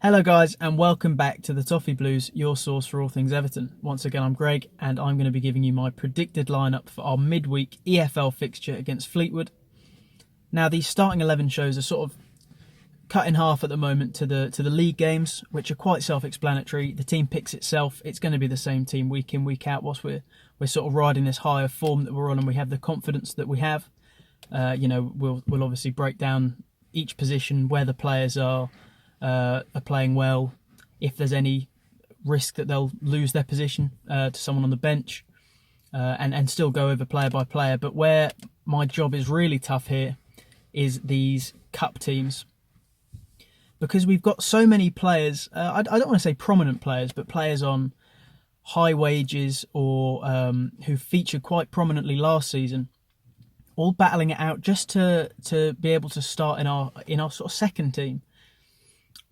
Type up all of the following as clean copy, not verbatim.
Hello guys and welcome back to the Toffee Blues, your source for all things Everton. Once again I'm Greg and I'm going to be giving you my predicted lineup for our midweek EFL fixture against Fleetwood. Now these starting 11 shows are sort of cut in half at the moment to the league games, which are quite self-explanatory. The team picks itself. It's going to be the same team week in, week out whilst we're sort of riding this higher form that we're on and we have the confidence that we have. We'll obviously break down each position, where the players are playing well, if there's any risk that they'll lose their position to someone on the bench, and still go over player by player. But where my job is really tough here is these cup teams, because we've got so many players, I don't want to say prominent players, but players on high wages or who featured quite prominently last season, all battling it out just to be able to start in our sort of second team,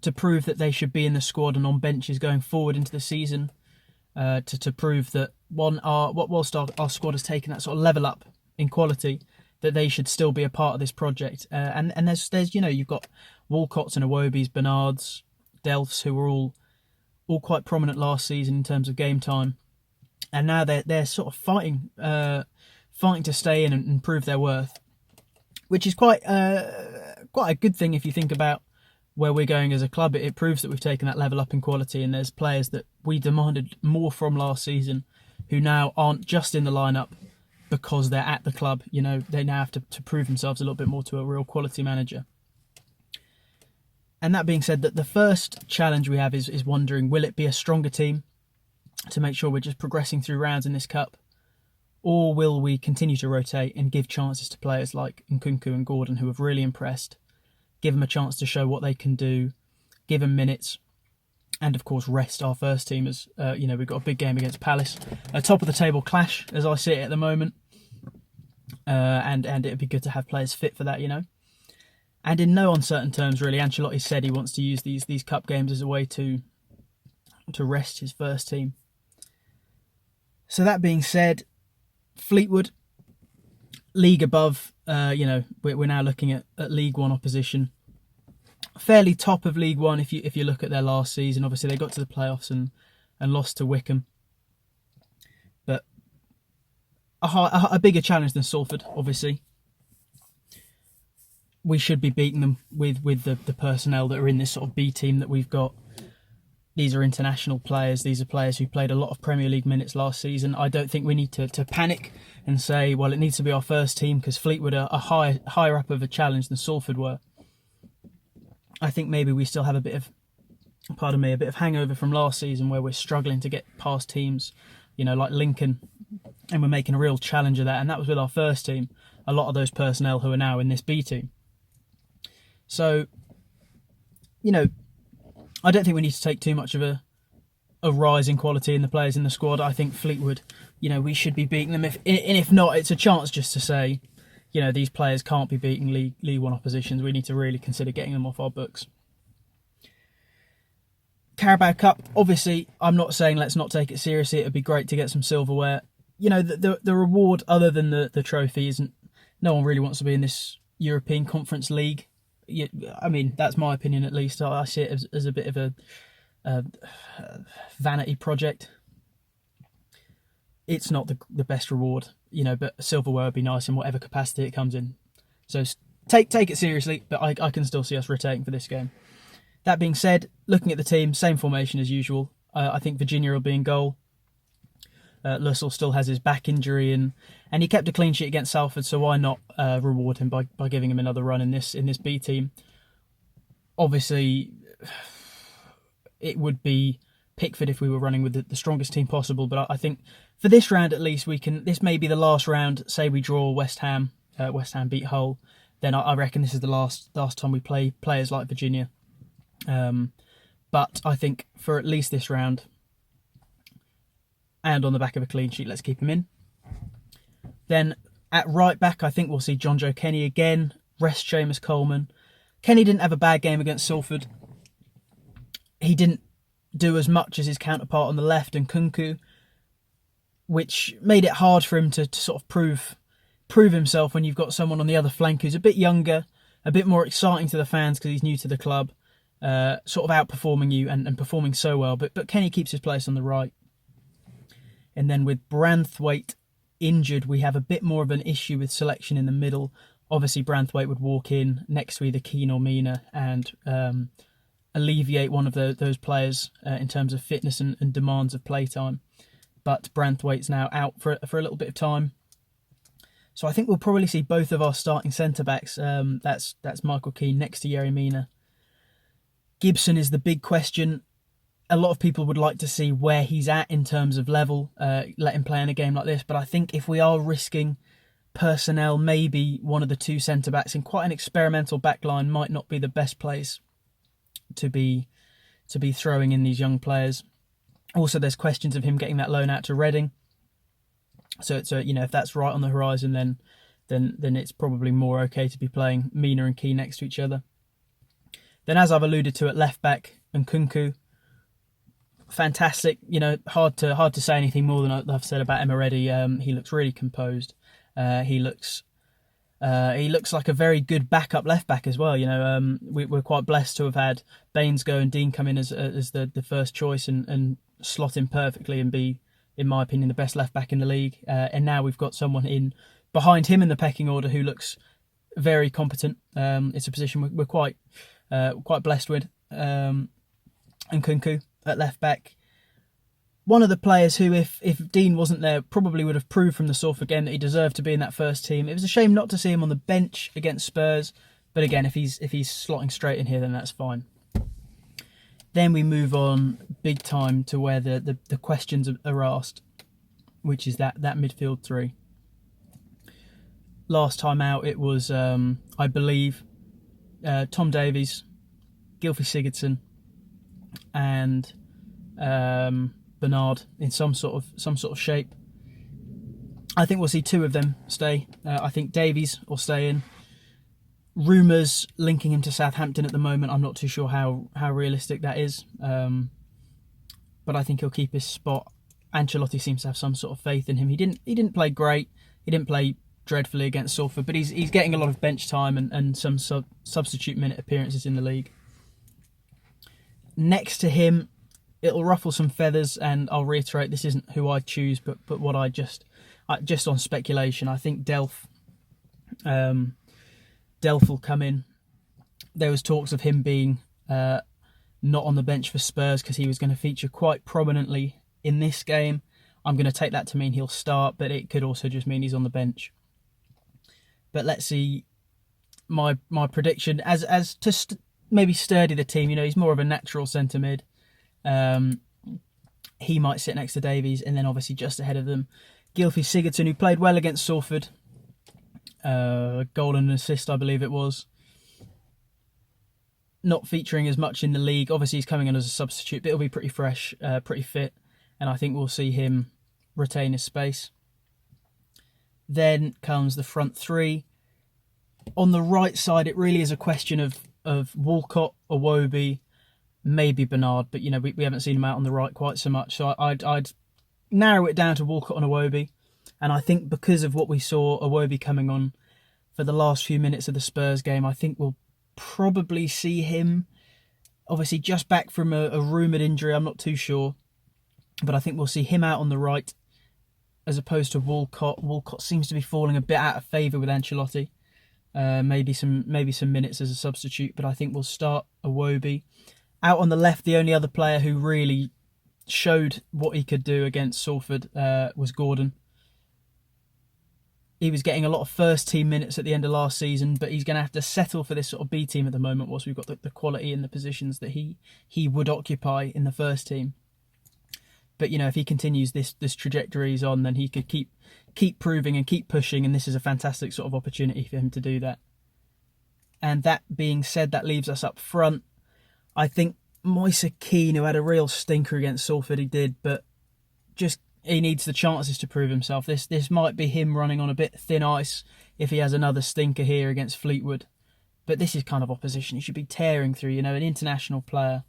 to prove that they should be in the squad and on benches going forward into the season, to prove that whilst our squad has taken that sort of level up in quality, that they should still be a part of this project. And there's you've got Walcotts and Iwobis, Bernards, Delphs, who were all quite prominent last season in terms of game time, and now they're sort of fighting to stay in and prove their worth, which is quite a good thing if you think about where we're going as a club. It proves that we've taken that level up in quality, and there's players that we demanded more from last season who now aren't just in the lineup because they're at the club. They now have to prove themselves a little bit more to a real quality manager. And that being said, that the first challenge we have is wondering, will it be a stronger team to make sure we're just progressing through rounds in this cup, or will we continue to rotate and give chances to players like Nkunku and Gordon, who have really impressed, give them a chance to show what they can do, give them minutes, and of course rest our first teamers. We've got a big game against Palace, a top of the table clash as I see it at the moment, and it'd be good to have players fit for that. And in no uncertain terms, really, Ancelotti said he wants to use these cup games as a way to rest his first team. So that being said, Fleetwood, league above, we're now looking at League One opposition. Fairly top of League One if you look at their last season. Obviously they got to the playoffs and lost to Wickham, but a bigger challenge than Salford. Obviously, we should be beating them with the personnel that are in this sort of B team that we've got. These are international players. These are players who played a lot of Premier League minutes last season. I don't think we need to panic and say, well, it needs to be our first team, because Fleetwood are higher up of a challenge than Salford were. I think maybe we still have a bit of hangover from last season, where we're struggling to get past teams, like Lincoln, and we're making a real challenge of that. And that was with our first team, a lot of those personnel who are now in this B team. So, I don't think we need to take too much of a rise in quality in the players in the squad. I think Fleetwood, we should be beating them. If not, it's a chance just to say, these players can't be beating League One oppositions. We need to really consider getting them off our books. Carabao Cup, obviously, I'm not saying let's not take it seriously. It would be great to get some silverware. The reward, other than the trophy, isn't. No one really wants to be in this European Conference League. I mean, that's my opinion at least. I see it as a bit of a vanity project. It's not the best reward, but silverware would be nice in whatever capacity it comes in. So take it seriously, but I can still see us rotating for this game. That being said, looking at the team, same formation as usual. I think Virginia will be in goal. Lussell still has his back injury, and he kept a clean sheet against Salford, so why not reward him by giving him another run in this B team? Obviously, it would be Pickford if we were running with the strongest team possible, but I think for this round at least we can. This may be the last round. Say we draw West Ham, beat Hull, then I reckon this is the last time we play players like Virginia. But I think for at least this round, and on the back of a clean sheet, let's keep him in. Then at right back, I think we'll see John Joe Kenny again, rest Seamus Coleman. Kenny didn't have a bad game against Salford. He didn't do as much as his counterpart on the left, and Nkunku, which made it hard for him to sort of prove himself when you've got someone on the other flank who's a bit younger, a bit more exciting to the fans because he's new to the club, sort of outperforming you and performing so well. But Kenny keeps his place on the right. And then with Branthwaite injured, we have a bit more of an issue with selection in the middle. Obviously, Branthwaite would walk in next to either Keane or Mina and alleviate one of those players in terms of fitness and demands of playtime. But Branthwaite's now out for a little bit of time. So I think we'll probably see both of our starting centre-backs. That's Michael Keane next to Yerry Mina. Gibson is the big question. A lot of people would like to see where he's at in terms of level, let him play in a game like this. But I think if we are risking personnel, maybe one of the two centre-backs in quite an experimental backline might not be the best place to be throwing in these young players. Also, there's questions of him getting that loan out to Reading. So if that's right on the horizon, then it's probably more okay to be playing Mina and Keane next to each other. Then, as I've alluded to at left back, Nkunku, fantastic. Hard to say anything more than I've said about him already. He looks really composed. He looks like a very good backup left back as well. We're quite blessed to have had Bainesgo and Dean come in as the first choice and slot in perfectly and be, in my opinion, the best left back in the league. And now we've got someone in behind him in the pecking order who looks very competent. It's a position we're quite blessed with. Nkunku at left back. One of the players who, if Dean wasn't there, probably would have proved from the Salford game that he deserved to be in that first team. It was a shame not to see him on the bench against Spurs, but again, if he's slotting straight in here, then that's fine. Then we move on big time to where the questions are asked, which is that midfield three. Last time out, it was I believe Tom Davies, Gylfi Sigurdsson, and Bernard in some sort of shape. I think we'll see two of them stay. I think Davies will stay in. Rumours linking him to Southampton at the moment. I'm not too sure how realistic that is, but I think he'll keep his spot. Ancelotti seems to have some sort of faith in him. He didn't play great. He didn't play dreadfully against Salford, but he's getting a lot of bench time and some substitute minute appearances in the league. Next to him, it'll ruffle some feathers, and I'll reiterate, this isn't who I choose, but what I just on speculation, I think Delph will come in. There was talks of him being not on the bench for Spurs because he was going to feature quite prominently in this game. I'm going to take that to mean he'll start, but it could also just mean he's on the bench. But let's see, my prediction as to maybe sturdy the team. He's more of a natural centre mid. He might sit next to Davies, and then obviously just ahead of them, Gylfi Sigurdsson, who played well against Salford. Goal and assist, I believe it was. Not featuring as much in the league. Obviously, he's coming in as a substitute, but it'll be pretty fresh, pretty fit, and I think we'll see him retain his space. Then comes the front three. On the right side, it really is a question of Walcott, Iwobi, maybe Bernard, but we haven't seen him out on the right quite so much. So I'd narrow it down to Walcott and Iwobi, and I think because of what we saw Iwobi coming on for the last few minutes of the Spurs game, I think we'll probably see him. Obviously, just back from a rumoured injury, I'm not too sure, but I think we'll see him out on the right as opposed to Walcott. Walcott seems to be falling a bit out of favour with Ancelotti. Maybe some minutes as a substitute, but I think we'll start Iwobi. Out on the left, the only other player who really showed what he could do against Salford was Gordon. He was getting a lot of first team minutes at the end of last season, but he's going to have to settle for this sort of B team at the moment whilst we've got the quality in the positions that he would occupy in the first team. But if he continues this trajectory he's on, then he could keep proving and keep pushing, and this is a fantastic sort of opportunity for him to do that. And that being said, that leaves us up front. I think Moise Keane, who had a real stinker against Salford, he did, but just he needs the chances to prove himself. This might be him running on a bit thin ice if he has another stinker here against Fleetwood. But this is kind of opposition he should be tearing through, an international player.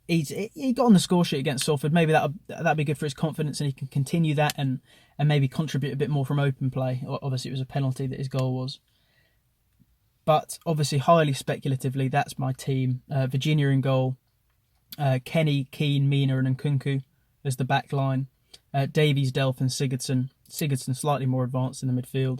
He got on the score sheet against Salford. Maybe that'd be good for his confidence, and he can continue that and maybe contribute a bit more from open play. Obviously, it was a penalty that his goal was. But obviously, highly speculatively, that's my team. Virginia in goal, Kenny, Keane, Mina, and Nkunku as the back line. Davies, Delph, and Sigurdsson. Sigurdsson slightly more advanced in the midfield.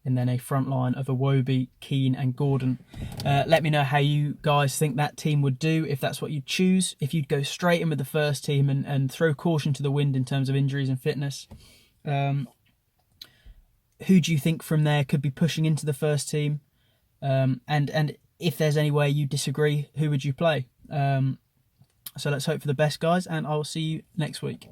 And then a front line of Iwobi, Keane, and Gordon. Let me know how you guys think that team would do, if that's what you'd choose. If you'd go straight in with the first team and throw caution to the wind in terms of injuries and fitness. Who do you think from there could be pushing into the first team? And if there's any way you disagree, who would you play? So let's hope for the best, guys, and I'll see you next week.